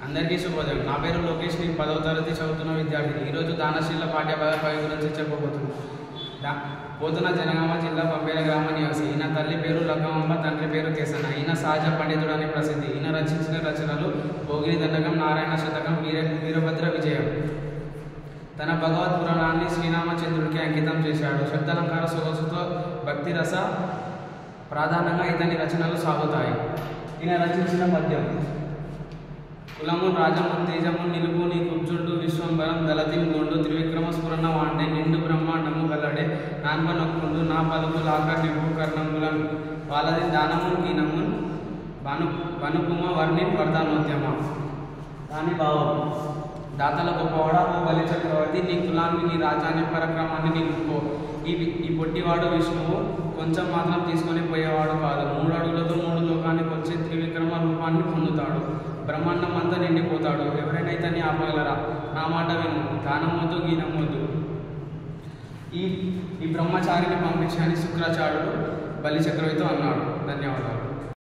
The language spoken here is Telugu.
అందరికీ శుభోదయం. నా పేరు లోకేష్. నేను 10వ తరగతి చదువుతున్న విద్యార్థిని. ఈరోజు దానశీల పాఠ్యభాగ కవి గురించి చెప్పబోతున్నాను. పోతున్న జనగామ జిల్లా పంపేల గ్రామ నివాసి. ఈయన తల్లి పేరు లక్కమ్మ, తండ్రి పేరు కేసన్న. ఈయన సహజ పండితుడు అని ప్రసిద్ధి. ఈయన రచించిన రచనలు భోగిని దండకం, నారాయణ శతకం, వీరభద్ర విజయం. తన భగవత్ పురాణాన్ని శ్రీరామచంద్రుడికి అంకితం చేశాడు. శబ్దాలంకార సొగసుతో భక్తి రస ప్రాధాన్యంగా ఇతని రచనలు సాగుతాయి. ఈయన రచించిన పద్యం: కులము రాజము తేజము నిలుపు నీ కుర్చుండు విశ్వంబరం దళతి గోండు త్రివిక్రమ స్ఫురణ వాండే నిండు బ్రహ్మాండము గల్లడే నాన్వ నొక్కుండు నా పలుపు లాకర్నిపు కర్ణంబులం వాళ్ళది దానము గీనము వనుకుమ వర్ణిన్ వర్ధనోద్యమ. దాని భావం: దాతల గొప్పవాడ ఓ బలి చక్రవర్తి, నీ కులాన్ని నీ రాజ్యాన్ని పరక్రమాన్ని నిలుపుకో. ఈ పొట్టివాడు విష్ణువు కొంచెం మాత్రం తీసుకొని పోయేవాడు కాదు. 3 అడుగులతో 3 లోకానికి వచ్చే త్రివిక్రమ రూపాన్ని పొందుతాడు. బ్రహ్మాండం అంతా నిండిపోతాడు. ఎవరైనా ఇతన్ని ఆపగలరా? నా మాట విను, దానమొద్దు గీనమొద్దు. ఈ బ్రహ్మచారిని పంపించని శుక్రాచార్యుడు బలి చక్రవర్తితో అన్నాడు. ధన్యవాదాలు.